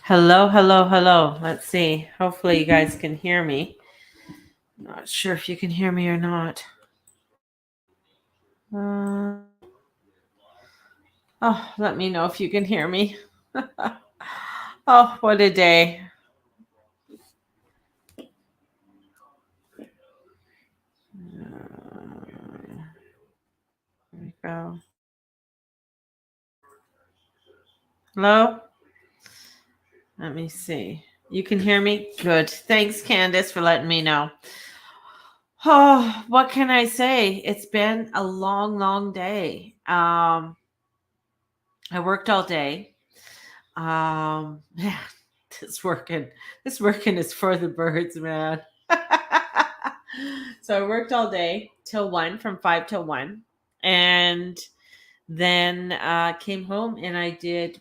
Hello, hello, hello. Let's see. Hopefully, you guys can hear me. Not sure if you can hear me or not. Uh, oh, let me know if you can hear me. Oh, what a day. There we go. Hello? Let me see. You can hear me? Good. Thanks, Candace, for letting me know. Oh, what can I say? It's been a long, long day. I worked all day. Yeah, this working, this working is for the birds, man. So I worked all day till one, from 5 till 1, and then came home and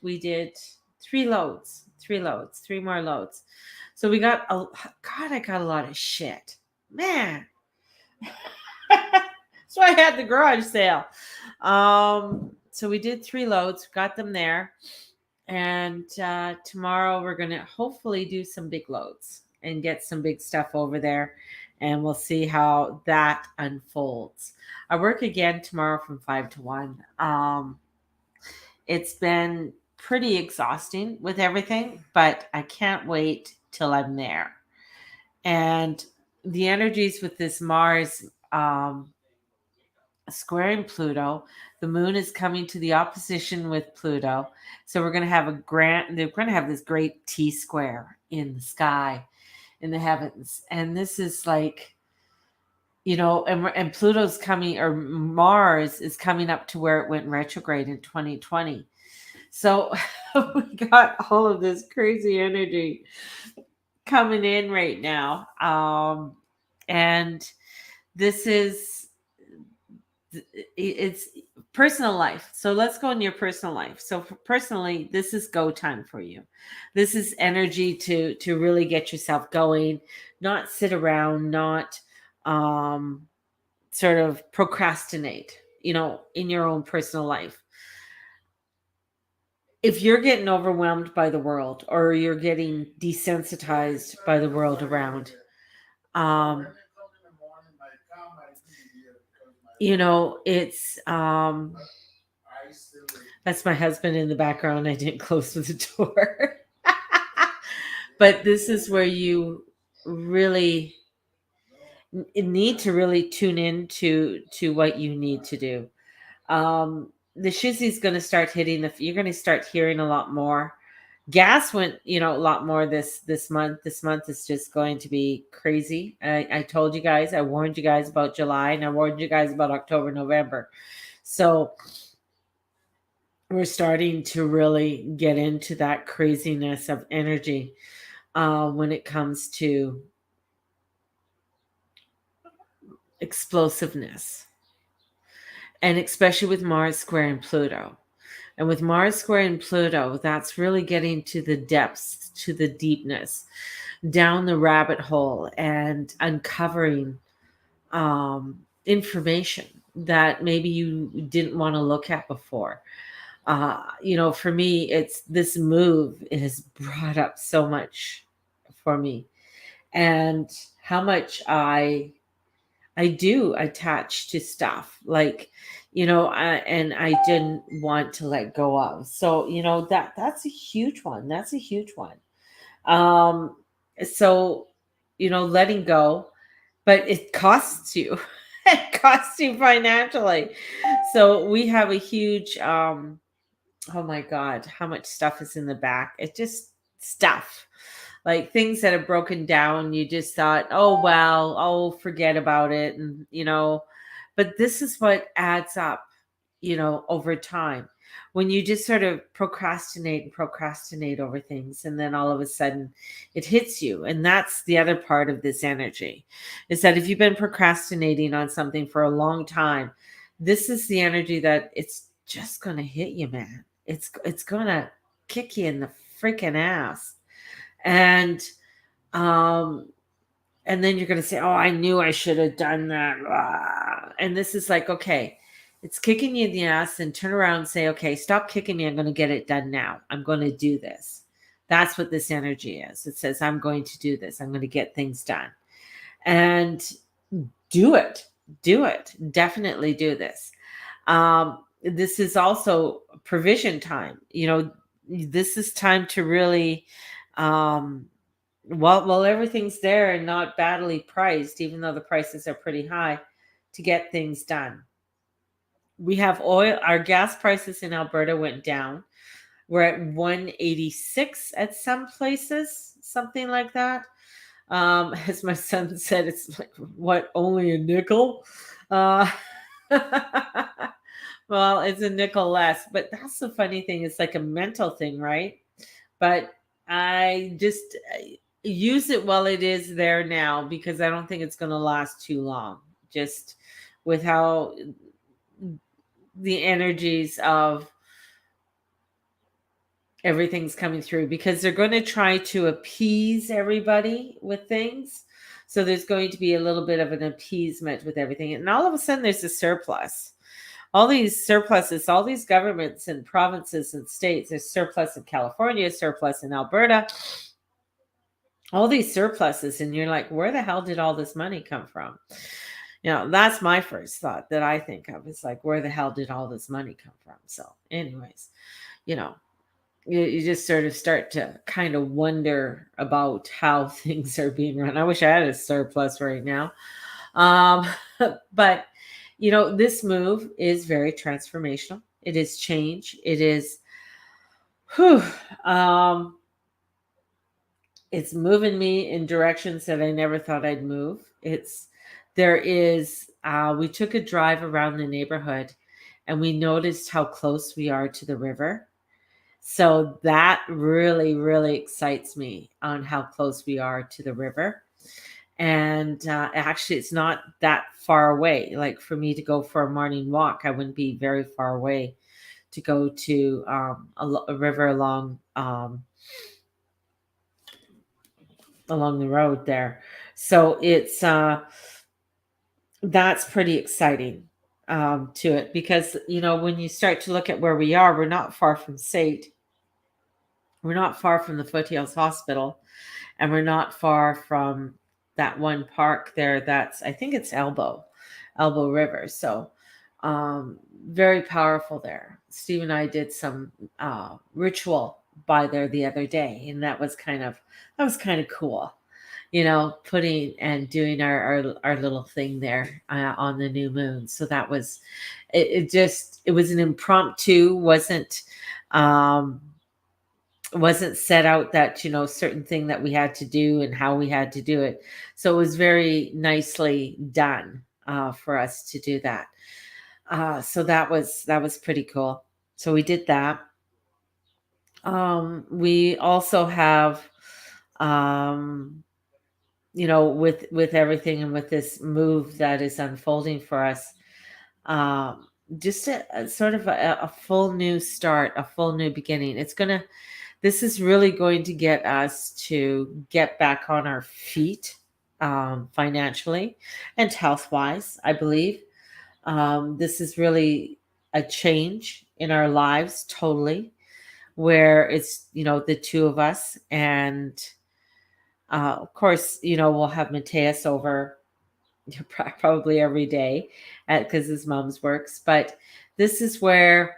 we did 3 loads, 3 more loads. So we got God, I got a lot of shit, man. So I had the garage sale. So we did 3 loads, got them there, and tomorrow we're gonna hopefully do some big loads and get some big stuff over there, and we'll see how that unfolds. I work again tomorrow from 5 to 1. It's been pretty exhausting with everything, but I can't wait till I'm there. And the energies with this Mars squaring Pluto, the moon is coming to the opposition with Pluto. So they're going to have this great T square in the sky, in the heavens. And this is like, and Pluto's coming, or Mars is coming up to where it went retrograde in 2020. So we got all of this crazy energy coming in right now. And this is it's personal life. So let's go in your personal life. So personally, this is go time for you. This is energy to really get yourself going, not sit around, not um sort of procrastinate, in your own personal life. If you're getting overwhelmed by the world, or you're getting desensitized by the world around, um it's that's my husband in the background. I didn't close the door. But this is where you really need to really tune in to what you need to do. The shizzie's going to start hitting you're going to start hearing a lot more. Gas went, a lot more this month. This month is just going to be crazy. I told you guys, I warned you guys about July, and I warned you guys about October, November. So we're starting to really get into that craziness of energy when it comes to explosiveness, and especially with Mars square and Pluto. And with Mars square and Pluto, that's really getting to the depths, to the deepness, down the rabbit hole, and uncovering information that maybe you didn't want to look at before. For me, it's this move has brought up so much for me, and how much I do attach to stuff, like, and I didn't want to let go of. So, that's a huge one. That's a huge one. Um, so, letting go, but it costs you. It costs you financially. So we have a huge, oh my God, how much stuff is in the back? It just stuff, like things that have broken down. You just thought, oh, well, oh, forget about it. And, but this is what adds up, over time, when you just sort of procrastinate and procrastinate over things. And then all of a sudden it hits you. And that's the other part of this energy, is that if you've been procrastinating on something for a long time, this is the energy that it's just going to hit you, man. It's going to kick you in the freaking ass. And um and then you're going to say, oh, I knew I should have done that. Ah. And this is like, okay, it's kicking you in the ass, and turn around and say, okay, stop kicking me. I'm going to get it done now. I'm going to do this. That's what this energy is. It says, I'm going to do this. I'm going to get things done. And do it. Do it. Definitely do this. This is also provision time. This is time to really, um, well, everything's there and not badly priced, even though the prices are pretty high, to get things done. We have oil. Our gas prices in Alberta went down. We're at 186 at some places, something like that. As my son said, it's like, what, only a nickel? Uh, well, it's a nickel less, but that's the funny thing. It's like a mental thing, right? But I just use it while it is there now, because I don't think it's going to last too long. Just with how the energies of everything's coming through, because they're going to try to appease everybody with things. So there's going to be a little bit of an appeasement with everything. And all of a sudden there's a surplus. All these surpluses, all these governments and provinces and states, there's surplus in California, surplus in Alberta, all these surpluses. And you're like, where the hell did all this money come from? That's my first thought that I think of. It's like, where the hell did all this money come from? So anyways, you just sort of start to kind of wonder about how things are being run. I wish I had a surplus right now. Um, but, this move is very transformational. It is change. It is, it's moving me in directions that I never thought I'd move. We took a drive around the neighborhood and we noticed how close we are to the river. So that really, really excites me on how close we are to the river. And actually, it's not that far away. Like for me to go for a morning walk, I wouldn't be very far away to go to a river along the road there. So that's pretty exciting to it, because when you start to look at where we are, we're not far from SAIT. We're not far from the Foothills Hospital, and we're not far from that one park there. I think it's Elbow River. So very powerful there. Steve and I did some ritual by there the other day, and that was kind of cool. Putting and doing our little thing there on the new moon. So that was it was an impromptu, wasn't set out that certain thing that we had to do and how we had to do it. So it was very nicely done for us to do that. So that was pretty cool. So we did that. We also have with everything and with this move that is unfolding for us, just a sort of a full new start, a full new beginning. This is really going to get us to get back on our feet, financially and health wise, I believe. This is really a change in our lives, totally, where it's, the two of us. And of course, we'll have Mateus over probably every day because his mom's works. But this is where,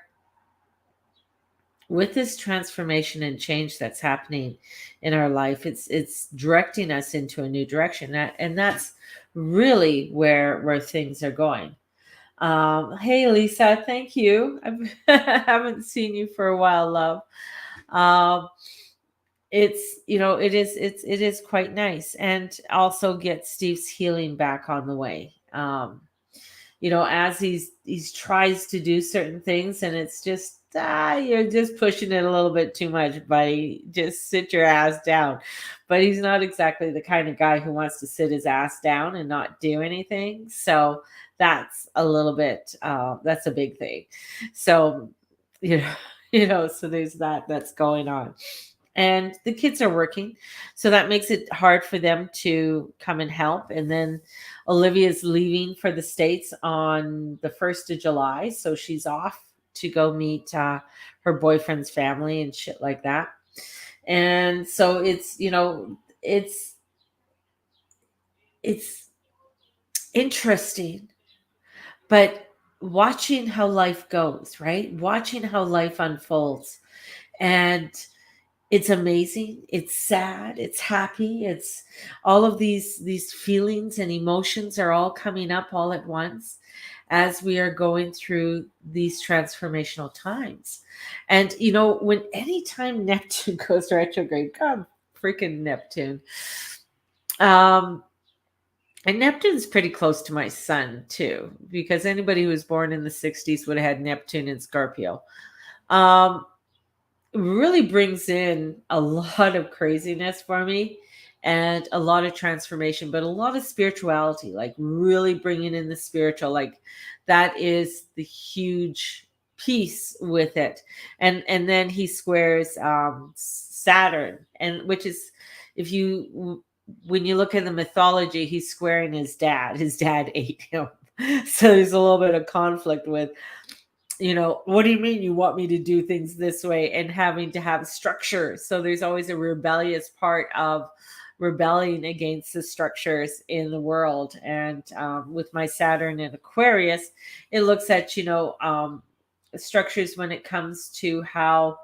with this transformation and change that's happening in our life, it's directing us into a new direction, and that's really where things are going. Hey Lisa, thank you. I haven't seen you for a while, love. Um, it is quite nice, and also get Steve's healing back on the way. As he's tries to do certain things, and it's just you're just pushing it a little bit too much, buddy. Just sit your ass down. But he's not exactly the kind of guy who wants to sit his ass down and not do anything. So that's a little bit that's a big thing. So you know so there's that's going on. And the kids are working, so that makes it hard for them to come and help. And then Olivia's leaving for the States on the 1st of July, so she's off to go meet her boyfriend's family and shit like that. And so it's interesting, but watching how life goes, right? Watching how life unfolds. And it's amazing, it's sad, it's happy, it's all of these feelings and emotions are all coming up all at once as we are going through these transformational times. And when anytime Neptune goes retrograde, god freaking Neptune. um and Neptune's pretty close to my sun too, because anybody who was born in the 60s would have had Neptune in Scorpio. um really brings in a lot of craziness for me, and a lot of transformation, but a lot of spirituality, like really bringing in the spiritual, like that is the huge piece with it. And then he squares Saturn, and which is, if you when you look at the mythology, he's squaring his dad ate him. So there's a little bit of conflict with, what do you mean you want me to do things this way, and having to have structure. So there's always a rebellious part of rebelling against the structures in the world. And with my Saturn in Aquarius, it looks at, structures when it comes to how,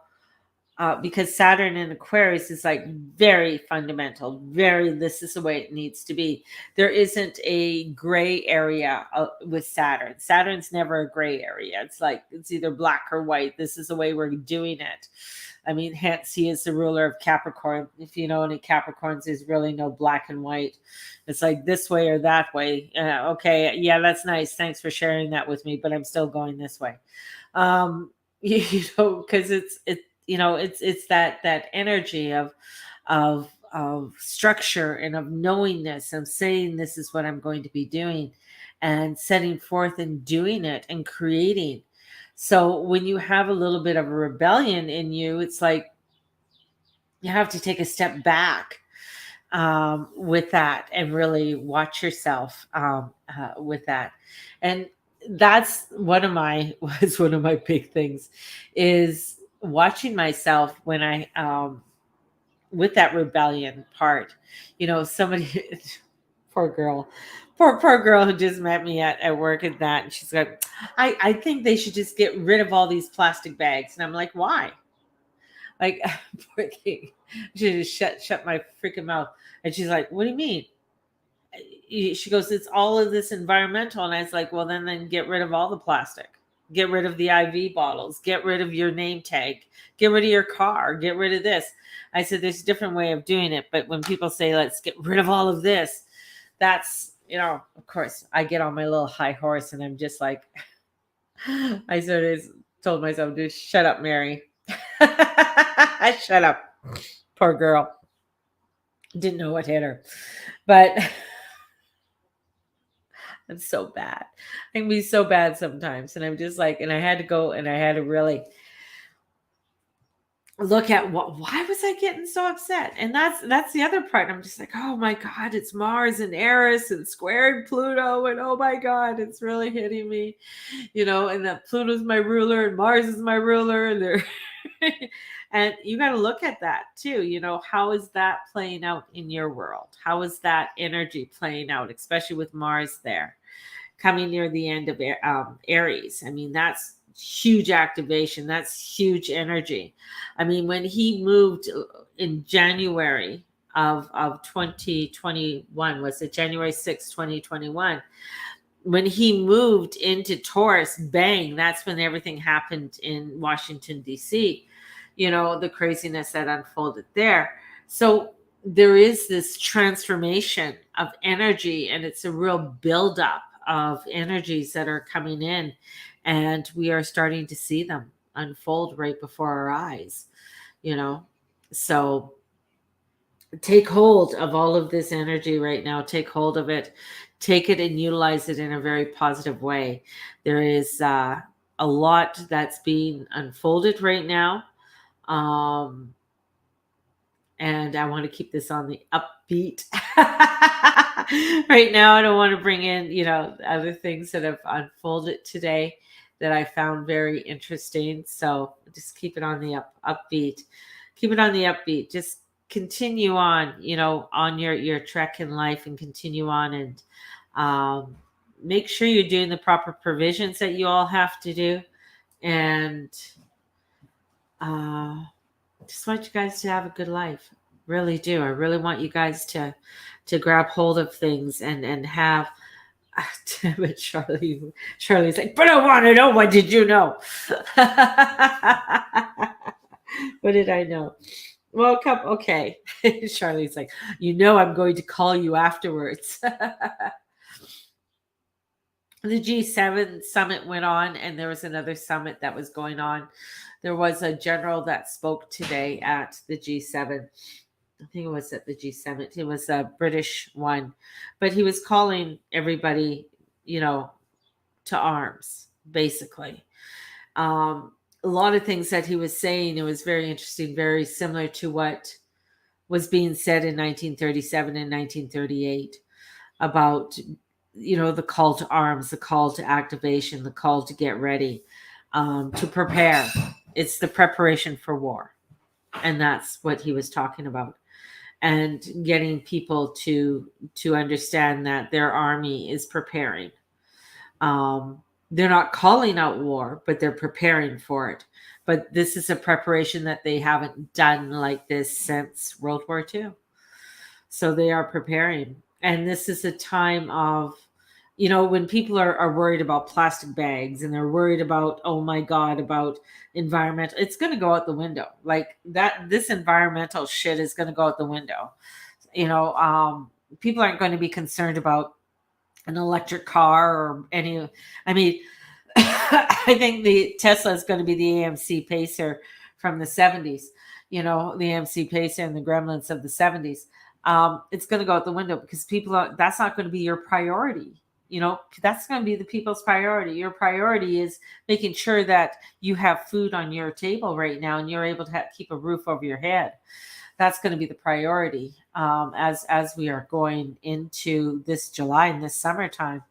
because Saturn in Aquarius is like very fundamental, very, this is the way it needs to be. There isn't a gray area with Saturn. Saturn's never a gray area. It's like it's either black or white. This is the way we're doing it. I mean, hence he is the ruler of Capricorn. If you know any Capricorns, there's really no black and white. It's like this way or that way. Okay, yeah, that's nice. Thanks for sharing that with me, but I'm still going this way. Um, because it's that energy of structure and of knowingness, of saying this is what I'm going to be doing, and setting forth and doing it and creating. So when you have a little bit of a rebellion in you, it's like you have to take a step back with that, and really watch yourself with that. And that's one of my was one of my big things, is watching myself when I with that rebellion part. Somebody poor girl, poor girl who just met me at work at that, and she's like, I think they should just get rid of all these plastic bags. And I'm like, why? Like, poor thing. She just shut my freaking mouth. And she's like, what do you mean? She goes, it's all of this environmental. And I was like, well, then get rid of all the plastic. Get rid of the IV bottles. Get rid of your name tag. Get rid of your car. Get rid of this. I said, there's a different way of doing it. But when people say, let's get rid of all of this, that's, of course, I get on my little high horse, and I'm just like, I sort of told myself, just shut up, Mary. Shut up. Poor girl. Didn't know what hit her. But I'm so bad. I can be so bad sometimes. And I'm just like, and I had to go and I had to really look at why was I getting so upset? And that's the other part. I'm just like, oh my God, it's Mars and Eris and squared Pluto, and oh my God, it's really hitting me. And that Pluto's my ruler and Mars is my ruler, and they're and you got to look at that too. How is that playing out in your world? How is that energy playing out, especially with Mars there coming near the end of Aries? I mean, that's huge activation. That's huge energy. I mean, when he moved in January of 2021, was it January 6th, 2021? When he moved into Taurus, bang, that's when everything happened in Washington, D.C., the craziness that unfolded there. So there is this transformation of energy, and it's a real buildup of energies that are coming in, and we are starting to see them unfold right before our eyes, you know. So take hold of all of this energy right now. Take hold of it, take it and utilize it in a very positive way. There is a lot that's being unfolded right now. Um, and I want to keep this on the upbeat. Right now, I don't want to bring in, other things that have unfolded today that I found very interesting. So just keep it on the upbeat. keep it on the upbeat. Just continue on, on your trek in life, and continue on, and um, make sure you're doing the proper provisions that you all have to do. And uh, just want you guys to have a good life. Really do. I really want you guys to grab hold of things and have. But Charlie's like, but I want to know, what did you know? What did I know? Well, come, okay. Charlie's like, I'm going to call you afterwards. The G7 summit went on, and there was another summit that was going on. There was a general that spoke today at the G7. I think it was at the G7. It was a British one, but he was calling everybody, to arms, basically. A lot of things that he was saying, it was very interesting, very similar to what was being said in 1937 and 1938 about, the call to arms, the call to activation, the call to get ready, to prepare. It's the preparation for war. And that's what he was talking about. And getting people to understand that their army is preparing. They're not calling out war, but they're preparing for it. But this is a preparation that they haven't done like this since World War II. So they are preparing. And this is a time of, when people are worried about plastic bags, and they're worried about, oh my God, about environmental, it's going to go out the window. Like that, this environmental shit is going to go out the window. People aren't going to be concerned about an electric car or any, I mean, I think the Tesla is going to be the AMC Pacer from the 70s, the AMC Pacer and the Gremlins of the 70s. It's going to go out the window because that's not going to be your priority. That's going to be the people's priority. Your priority is making sure that you have food on your table right now, and you're able to keep a roof over your head. That's going to be the priority as we are going into this July and this summertime.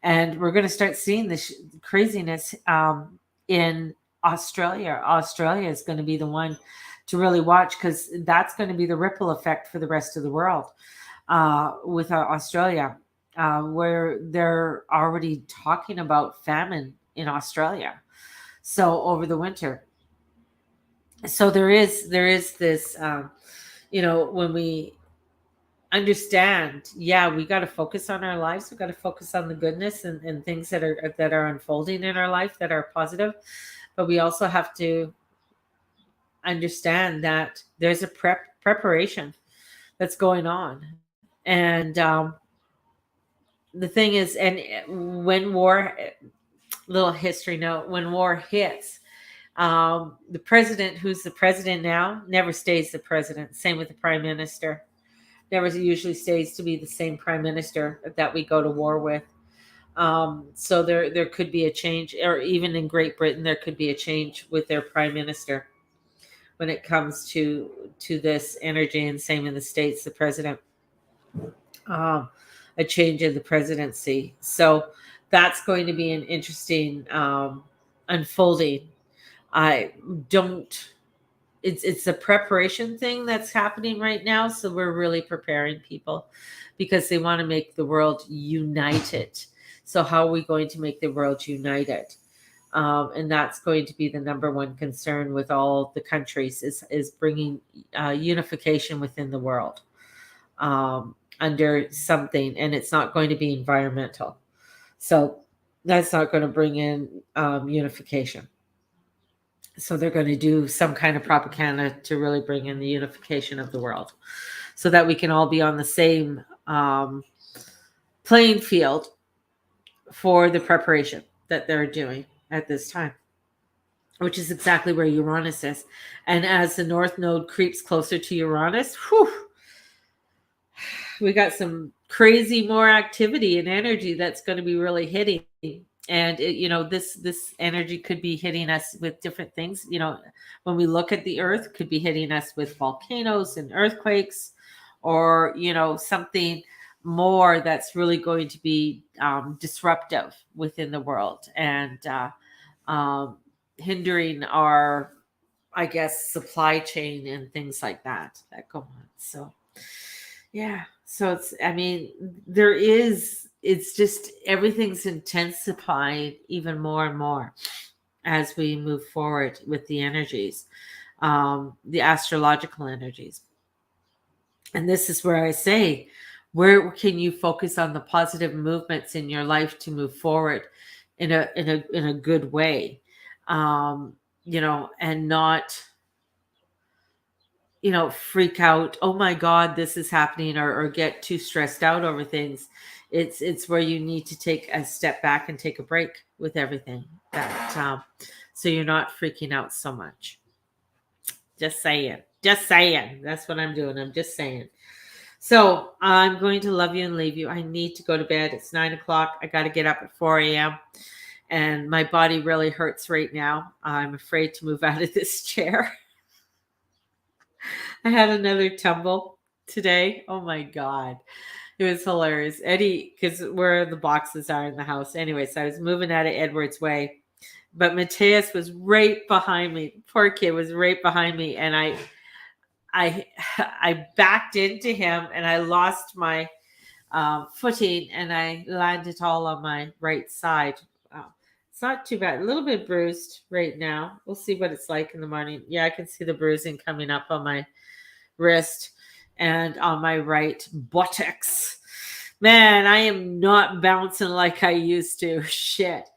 And we're going to start seeing this craziness in Australia. Australia is going to be the one to really watch, because that's going to be the ripple effect for the rest of the world with Australia, where they're already talking about famine in Australia. So over the winter. So there is this, when we understand, we got to focus on our lives. We got to focus on the goodness and things that are unfolding in our life that are positive. But we also have to understand that there's a preparation that's going on. And the thing is, and when war, little history note, when war hits, the president, who's the president now, never stays the president. Same with the prime minister. Never usually stays to be the same prime minister that we go to war with. So there could be a change, or even in Great Britain, there could be a change with their prime minister when it comes to this energy, and same in the States, the president, a change in the presidency. So that's going to be an interesting unfolding. I don't. It's a preparation thing that's happening right now. So we're really preparing people because they want to make the world united. So how are we going to make the world united? And that's going to be the number one concern with all the countries is bringing unification within the world under something, and it's not going to be environmental. So that's not going to bring in unification. So they're going to do some kind of propaganda to really bring in the unification of the world, so that we can all be on the same playing field for the preparation that they're doing at this time, which is exactly where Uranus is. And as the North Node creeps closer to Uranus, we got some crazy more activity and energy that's going to be really hitting. And this energy could be hitting us with different things. When we look at the Earth, could be hitting us with volcanoes and earthquakes, or something more that's really going to be disruptive within the world, and hindering our I guess, supply chain and things like that go on. So yeah. So it's, I mean, it's just everything's intensified even more and more as we move forward with the energies, the astrological energies. And this is where I say, where can you focus on the positive movements in your life to move forward in a good way, um, and not freak out, oh my god, this is happening, or get too stressed out over things. It's where you need to take a step back and take a break with everything, that so you're not freaking out so much. Just saying, that's what I'm doing. I'm just saying. So I'm going to love you and leave you. I need to go to bed. It's 9 o'clock. I got to get up at 4 a.m. and my body really hurts right now. I'm afraid to move out of this chair. I had another tumble today. Oh my God. It was hilarious. Eddie, because where the boxes are in the house. Anyway, so I was moving out of Edwards Way, but Mateus was right behind me. Poor kid was right behind me. And I I backed into him and I lost my footing and I landed all on my right side. It's not too bad. A little bit bruised right now. We'll see what it's like in the morning. Yeah, I can see the bruising coming up on my wrist and on my right buttocks. Man, I am not bouncing like I used to. Shit.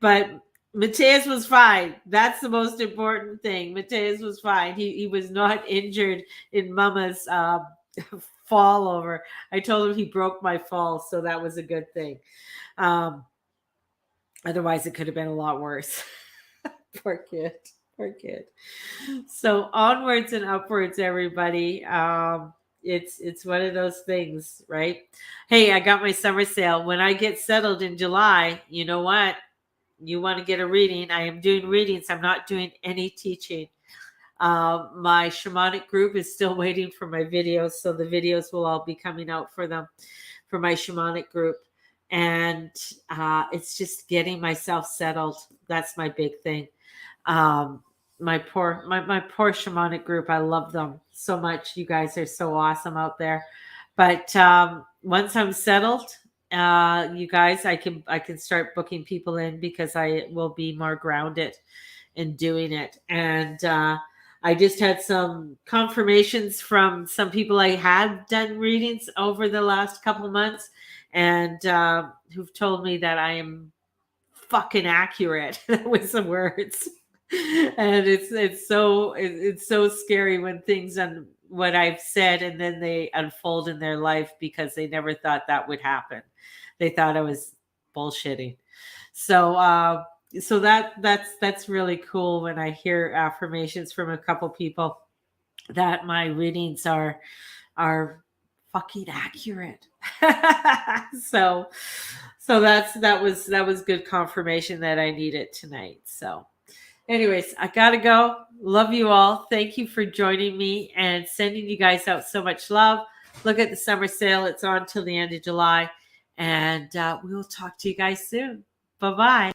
But Mateus was fine. That's the most important thing. Mateus was fine. He was not injured in Mama's fall over. I told him he broke my fall, so that was a good thing. Um, Otherwise, it could have been a lot worse. Poor kid. Poor kid. So onwards and upwards, everybody. It's one of those things, right? Hey, I got my summer sale. When I get settled in July, you know what? You want to get a reading? I am doing readings. I'm not doing any teaching. My shamanic group is still waiting for my videos, so the videos will all be coming out for them, for my shamanic group. And it's just getting myself settled. That's my big thing. My poor shamanic group. I love them so much. You guys are so awesome out there. But once I'm settled, you guys, I can start booking people in because I will be more grounded in doing it. And I just had some confirmations from some people I had done readings over the last couple months, and who've told me that I am fucking accurate with some words. And it's so scary when things on what I've said and then they unfold in their life, because they never thought that would happen. They thought I was bullshitting. So so that's really cool when I hear affirmations from a couple people that my readings are fucking accurate. so that was good confirmation that I needed tonight. So anyways, I gotta go. Love you all. Thank you for joining me and sending you guys out so much love. Look at the summer sale. It's on till the end of July. And we will talk to you guys soon. Bye-bye.